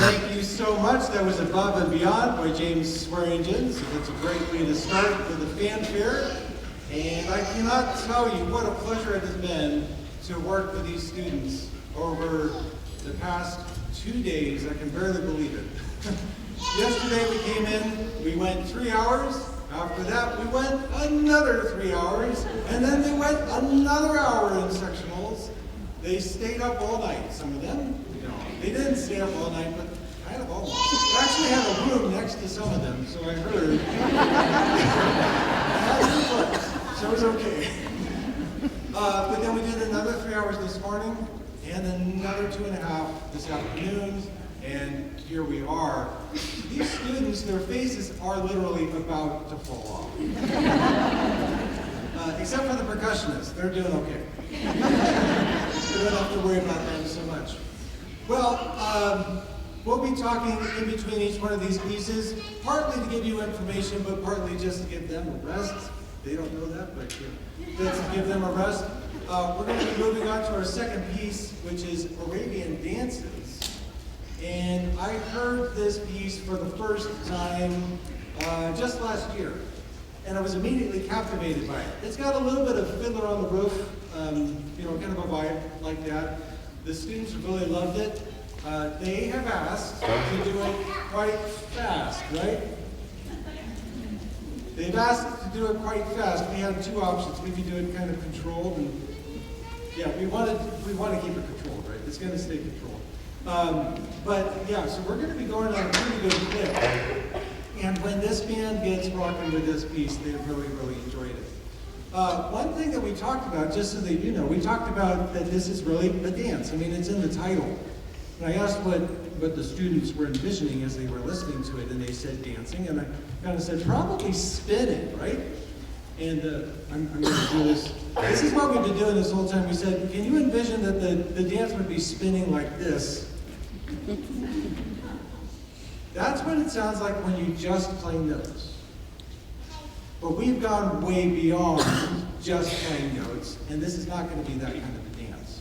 Thank you so much. That was Above and Beyond by James Swearingen. So that's a great way to start with a fanfare. And I cannot tell you what a pleasure it has been to work with these students over the past 2 days. I can barely believe it. Yesterday we came in, we went 3 hours. After that we went another 3 hours. And then they went another hour in sectionals. They stayed up all night, some of them. They didn't stay up all night, but kind of almost. I actually had a room next to some of them, so I heard. So it was okay. But then we did another 3 hours this morning, and another 2.5 this afternoon, and here we are. These students, their faces are literally about to fall off. Except for the percussionists, they're doing okay. We don't have to worry about them so much. Well, we'll be talking in between each one of these pieces, partly to give you information, but partly just to give them a rest. They don't know that, but let's give them a rest. We're going to be moving on to our second piece, which is Arabian dances. And I heard this piece for the first time just last year, and I was immediately captivated by it. It's got a little bit of Fiddler on the Roof, kind of a vibe like that. The students really loved it. They have asked to do it quite fast, right? They've asked to do it quite fast. We have two options. We can do it kind of controlled, and yeah, we want to keep it controlled, right? It's going to stay controlled. But yeah, so we're going to be going on a pretty good clip. And when this band gets rocking with this piece, they really, really enjoyed it. One thing that we talked about, just so that you know, we talked about that this is really a dance. I mean, it's in the title. And I asked what the students were envisioning as they were listening to it, and they said dancing, and I kind of said, probably spinning, right? And I'm going to do this. This is what we've been doing this whole time. We said, can you envision that the dance would be spinning like this? That's what it sounds like when you just play notes. But we've gone way beyond just playing notes, and this is not going to be that kind of a dance.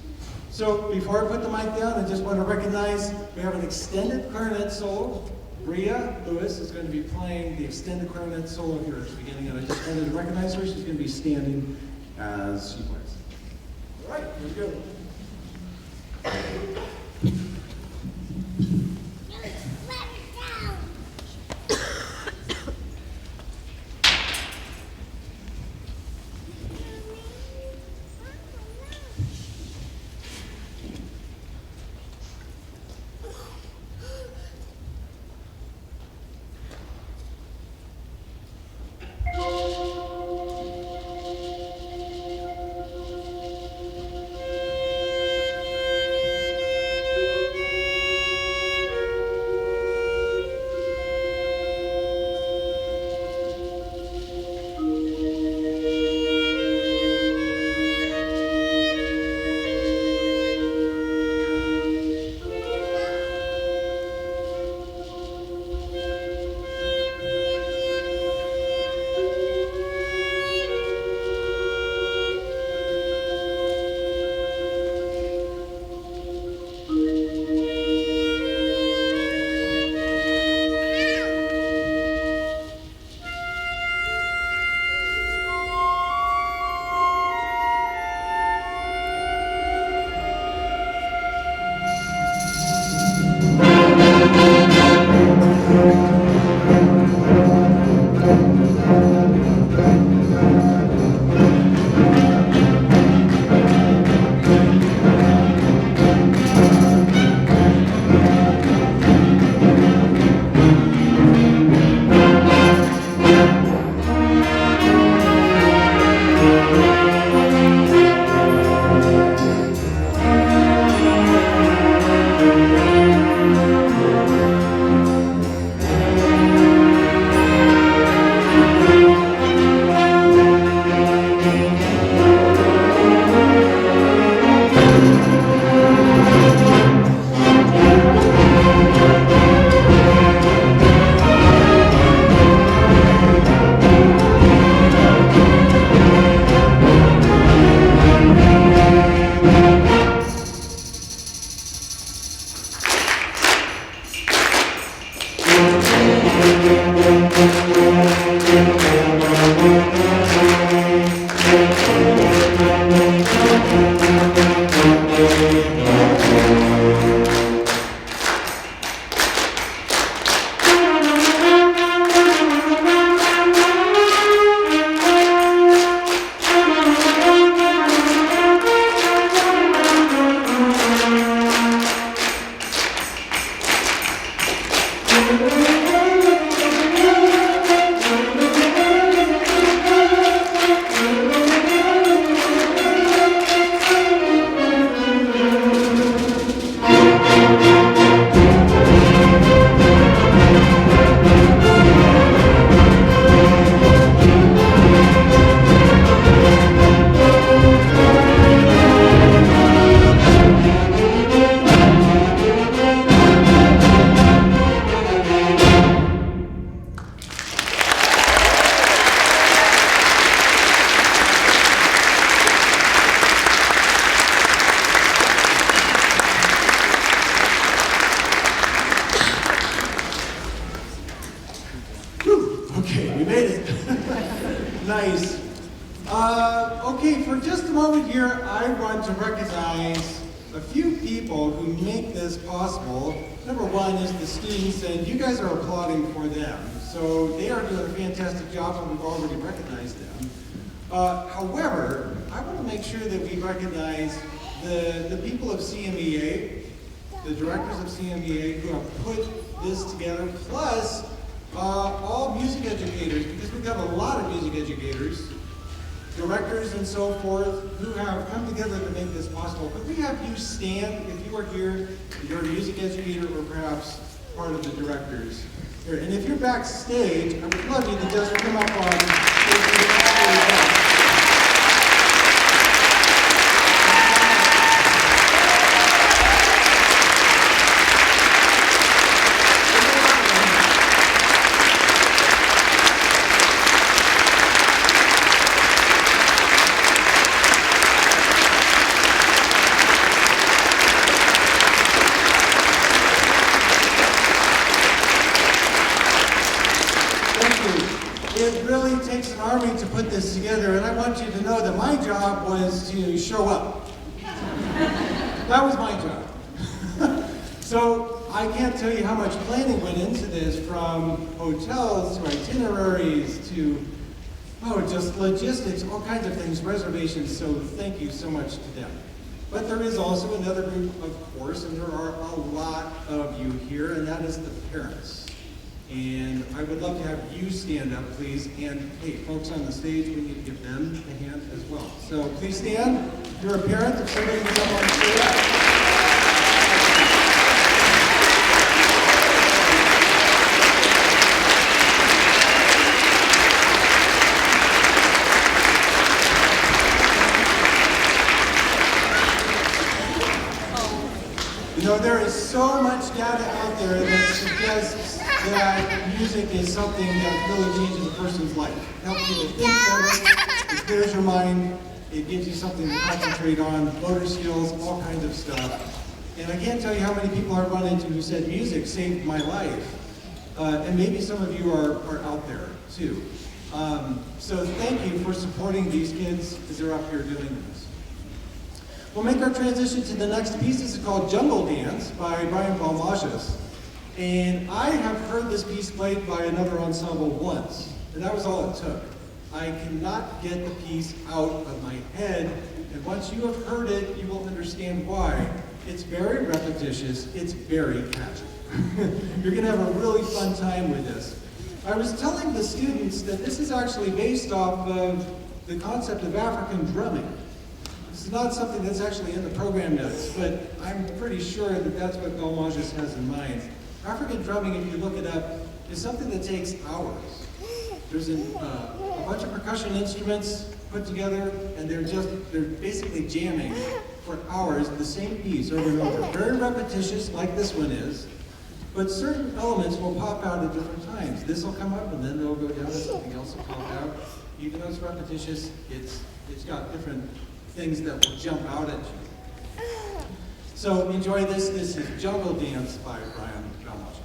So before I put the mic down, I just want to recognize we have an extended clarinet solo. Bria Lewis is going to be playing the extended clarinet solo here at the beginning, and I just wanted to recognize her. She's going to be standing as she plays. All right, here we go. Nice. Okay, for just a moment here, I want to recognize a few people who make this possible. Number one is the students, and you guys are applauding for them. So they are doing a fantastic job, and we've already recognized them. However, I want to make sure that we recognize the people of CMEA, the directors of CMEA who have put this together, plus all music educators, because we've got a lot of music educators, directors and so forth, who have come together to make this possible. Could we have you stand, if you are here, you're a music educator or perhaps part of the directors here. And if you're backstage, I would love you to just come up on stage. It really takes an army to put this together, and I want you to know that my job was to show up. That was my job. So I can't tell you how much planning went into this, from hotels to itineraries to, just logistics, all kinds of things, reservations, so thank you so much to them. But there is also another group, of course, and there are a lot of you here, and that is the parents. And I would love to have you stand up, please. And hey, folks on the stage, we need to give them a hand as well. So please stand. If you're a parent, if somebody is up on stage. You know, there is so much data out there that suggests that music is something that really changes a person's life. It helps you to think better, it clears your mind, it gives you something to concentrate on, motor skills, all kinds of stuff. And I can't tell you how many people I've run into who said music saved my life. And maybe some of you are out there too. So thank you for supporting these kids as they're up here doing this. We'll make our transition to the next piece. This is called Jungle Dance by Brian Balmashas. And I have heard this piece played by another ensemble once, and that was all it took. I cannot get the piece out of my head, and once you have heard it, you will understand why. It's very repetitious, it's very catchy. You're gonna have a really fun time with this. I was telling the students that this is actually based off of the concept of African drumming. This is not something that's actually in the program notes, but I'm pretty sure that that's what Balmashas has in mind. African drumming, if you look it up, is something that takes hours. There's a bunch of percussion instruments put together, and they're basically jamming for hours the same piece over and over. Very repetitious, like this one is, but certain elements will pop out at different times. This will come up, and then they'll go down, and something else will pop out. Even though it's repetitious, it's got different things that will jump out at you. So enjoy this. This is Jungle Dance by Brian Balmashas.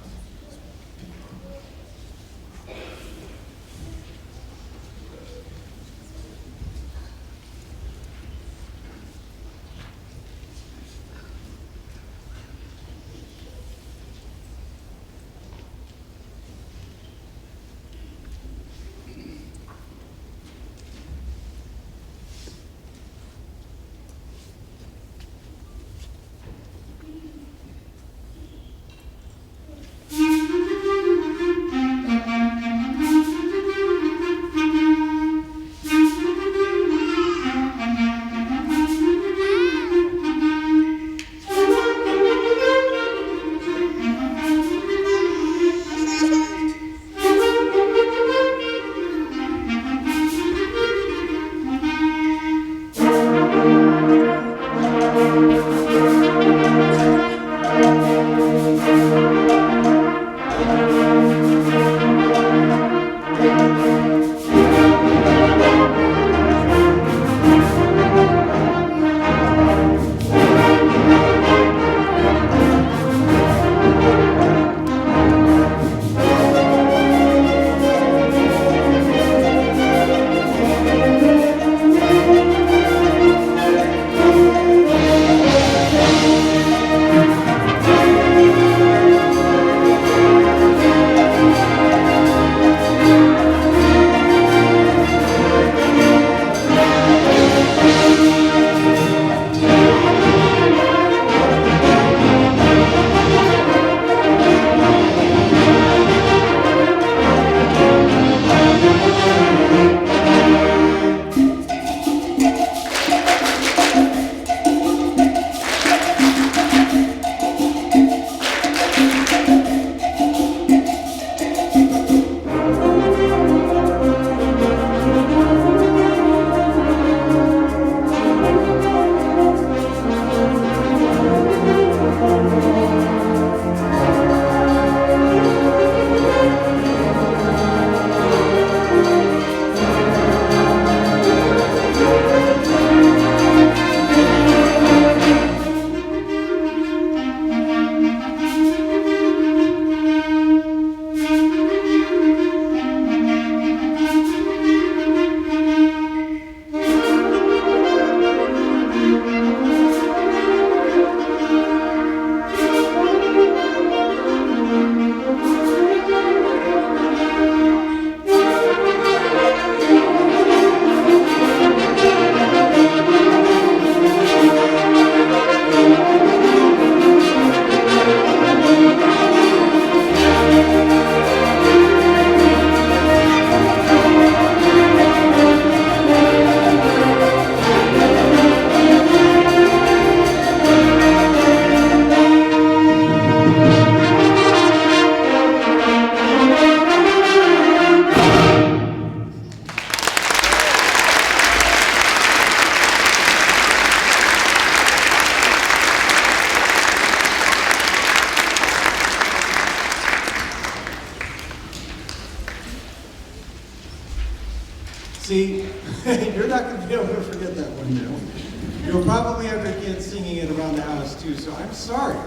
See, you're not going to be able to forget that one now. You'll probably have your kids singing it around the house too, so I'm sorry.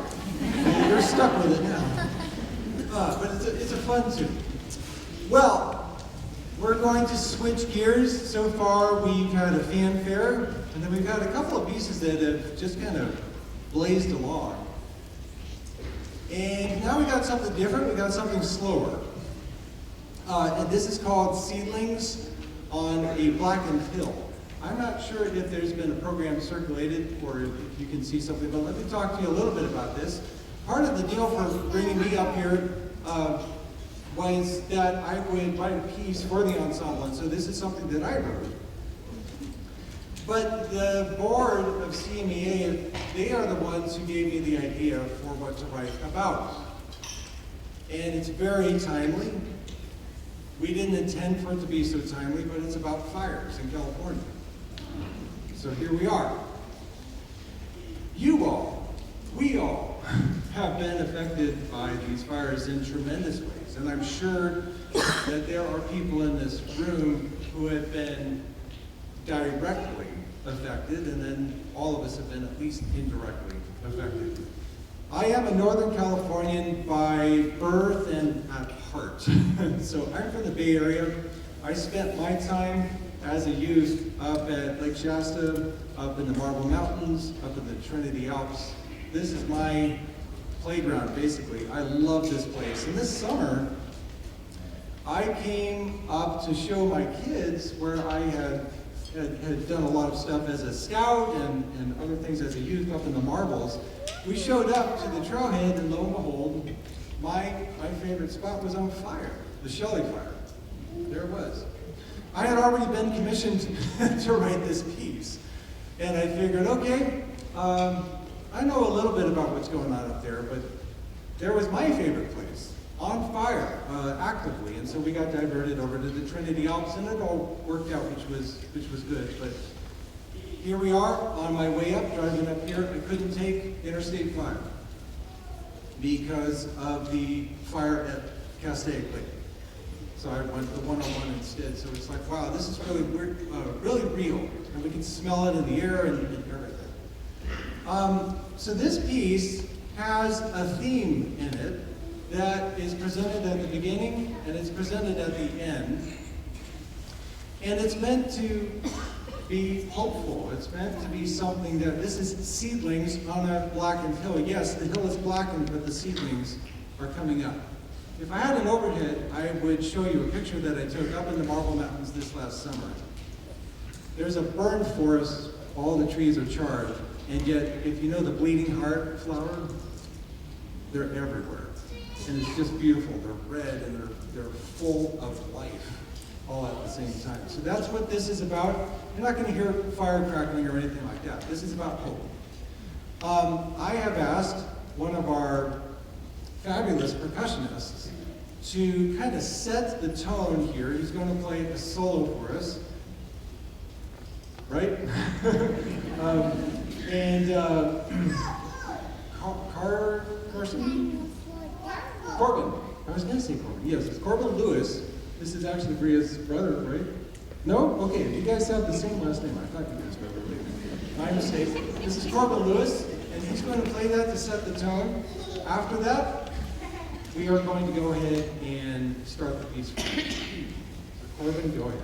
You're stuck with it now. But it's a fun tune. Well, we're going to switch gears. So far, we've had a fanfare, and then we've had a couple of pieces that have just kind of blazed along. And now we got something different. We got something slower. And this is called Seedlings on a Blackened Hill. I'm not sure if there's been a program circulated or if you can see something, but let me talk to you a little bit about this. Part of the deal for bringing me up here was that I would write a piece for the ensemble, and so this is something that I wrote. But the board of CMEA, they are the ones who gave me the idea for what to write about. And it's very timely. We didn't intend for it to be so timely, but it's about fires in California. So here we are. You all, we all, have been affected by these fires in tremendous ways. And I'm sure that there are people in this room who have been directly affected, and then all of us have been at least indirectly affected. I am a Northern Californian by birth and at heart. So I'm from the Bay Area. I spent my time as a youth up at Lake Shasta, up in the Marble Mountains, up in the Trinity Alps. This is my playground, basically. I love this place. And this summer, I came up to show my kids where I had done a lot of stuff as a scout and other things as a youth up in the Marbles. We showed up to the trailhead, and lo and behold, my favorite spot was on fire, the Shelley Fire. There it was. I had already been commissioned to write this piece, and I figured, okay, I know a little bit about what's going on up there, but there was my favorite place, on fire, actively, and so we got diverted over to the Trinity Alps, and it all worked out, which was good. But here we are, on my way up, driving up here. I couldn't take Interstate 5 because of the fire at Castaic Lake. So I went the 101 instead. So it's like, wow, this is really weird, really real, and we can smell it in the air and everything. So this piece has a theme in it that is presented at the beginning and it's presented at the end. And it's meant to be hopeful. It's meant to be something that this is seedlings on a blackened hill. Yes, the hill is blackened, but the seedlings are coming up. If I had an overhead, I would show you a picture that I took up in the Marble Mountains this last summer. There's a burned forest, all the trees are charred, and yet, if you know the bleeding heart flower, they're everywhere. And it's just beautiful. They're red and they're full of life all at the same time. So that's what this is about. You're not going to hear fire crackling or anything like that. This is about hope. I have asked one of our fabulous percussionists to kind of set the tone here. He's going to play a solo for us, right? Corbin. I was going to say Corbin. Yes, it's Corbin Lewis. This is actually Bria's brother, right? No? Okay, you guys have the same last name. I thought you guys were related. My mistake. This is Corbin Lewis, and he's going to play that to set the tone. After that, we are going to go ahead and start the piece. So Corbin, go ahead.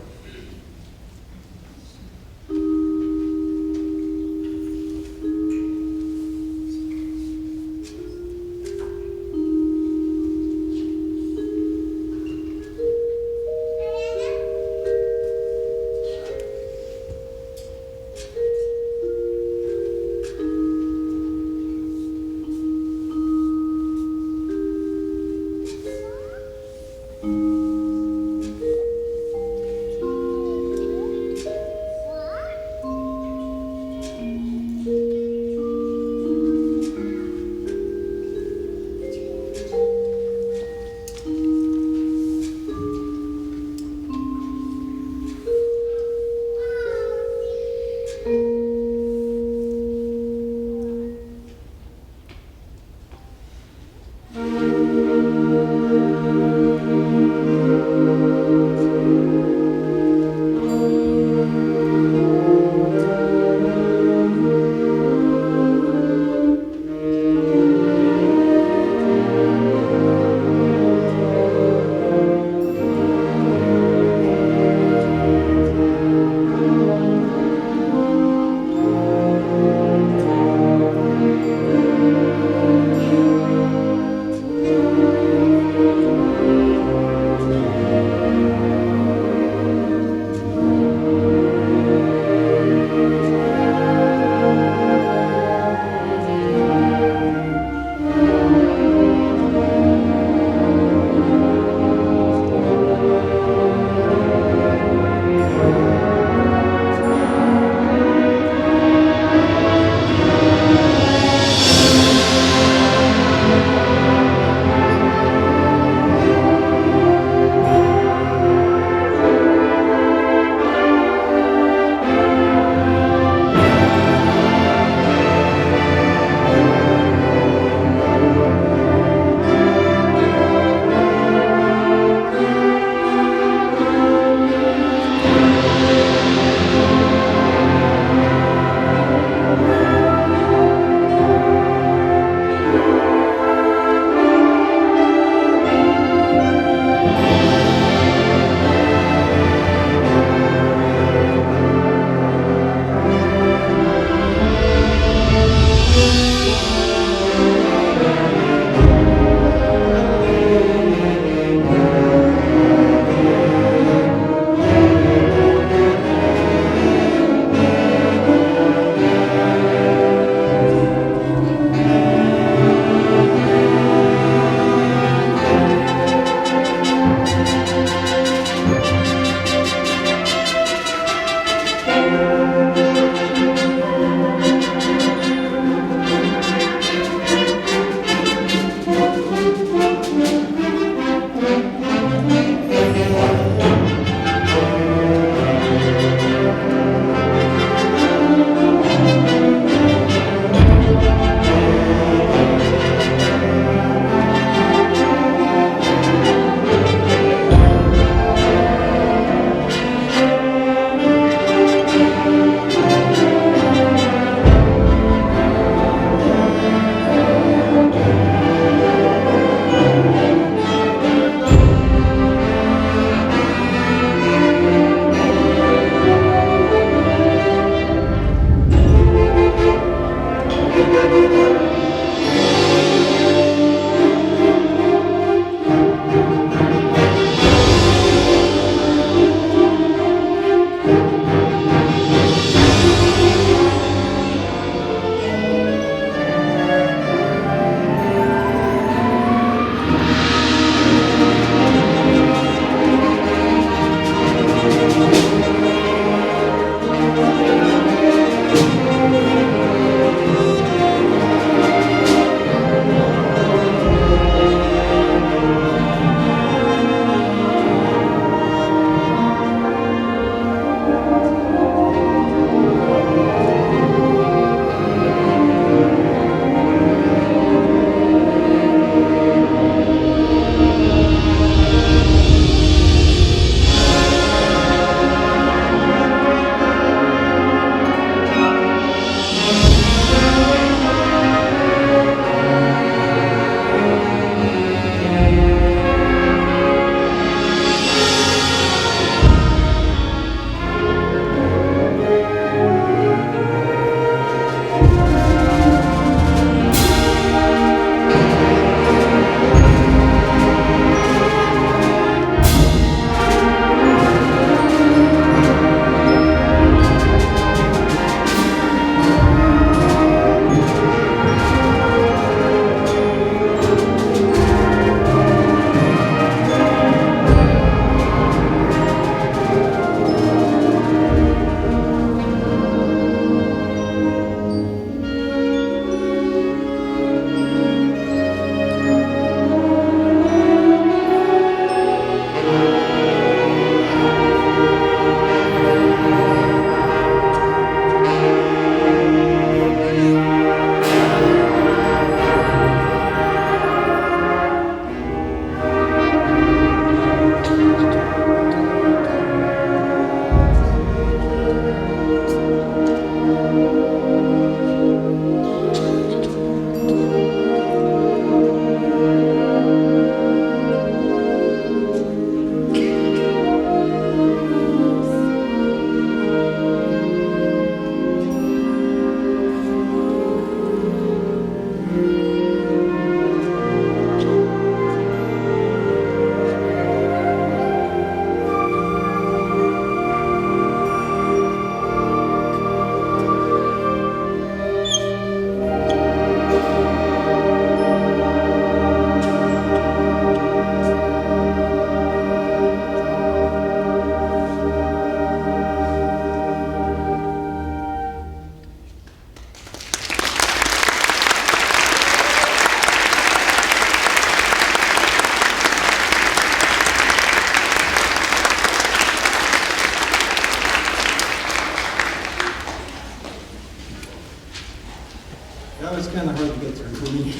That was kind of hard to get through for me.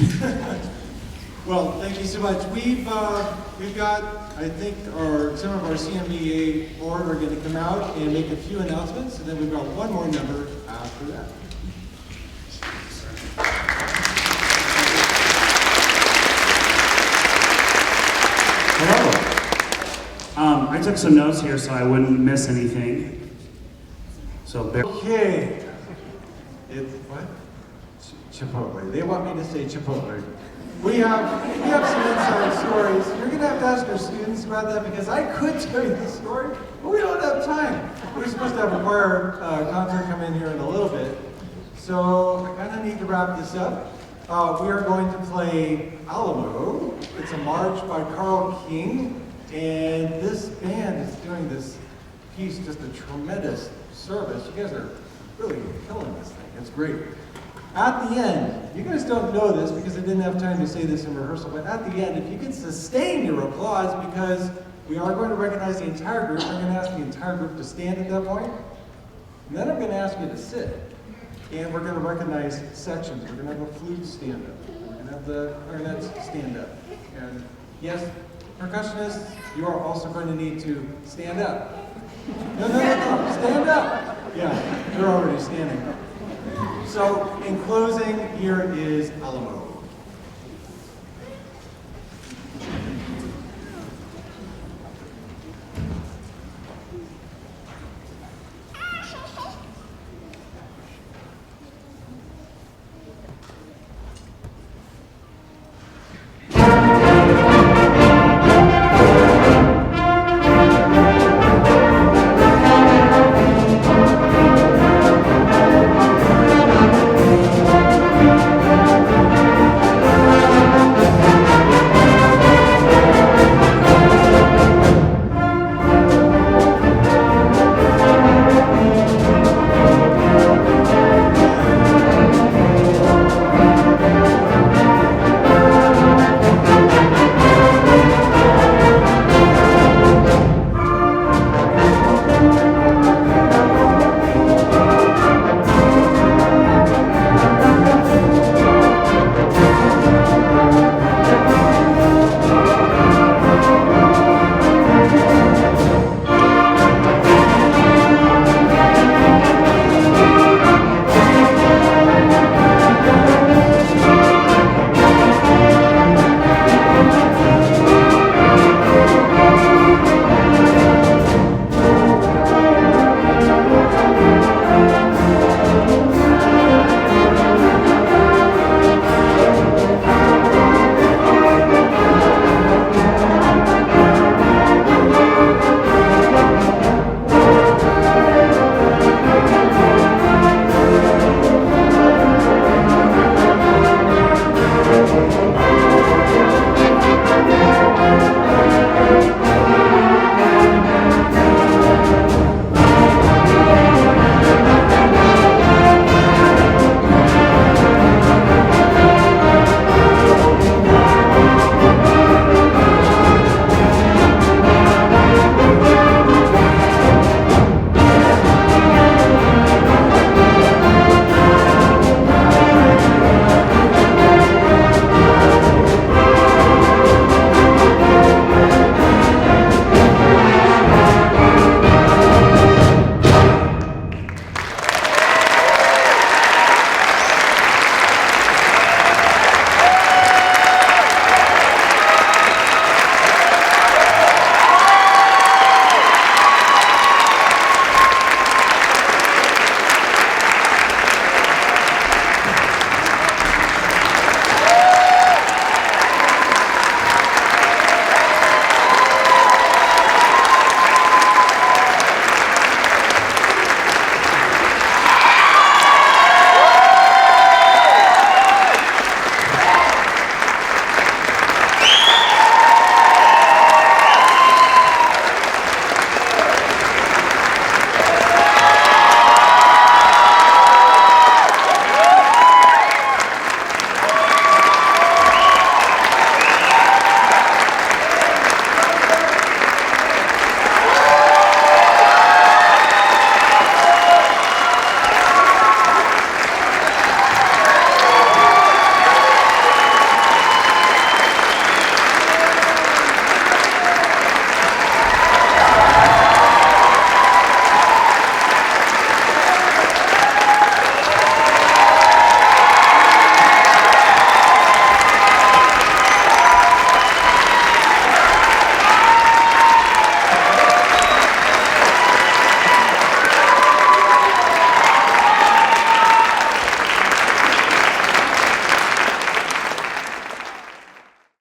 Well, thank you so much. We've got, I think, some of our CMEA board are going to come out and make a few announcements, and then we've got one more number after that. Hello. I took some notes here so I wouldn't miss anything. So bear. Okay. It's what? Chipotle. They want me to say Chipotle. We have some inside stories. You're going to have to ask our students about that because I could tell you the story, but we don't have time. We're supposed to have a choir concert come in here in a little bit. So I kind of need to wrap this up. We are going to play Alamo. It's a march by Carl King. And this band is doing this piece, just a tremendous service. You guys are really killing this thing. It's great. At the end, you guys don't know this because I didn't have time to say this in rehearsal, but at the end, if you can sustain your applause, because we are going to recognize the entire group, I'm going to ask the entire group to stand at that point, and then I'm going to ask you to sit. And we're going to recognize sections. We're going to have a flute stand up. We're going to have the clarinets stand up. And yes, percussionists, you are also going to need to stand up. No, stand up. Yeah, they're already standing up. So, in closing, here is Alamo.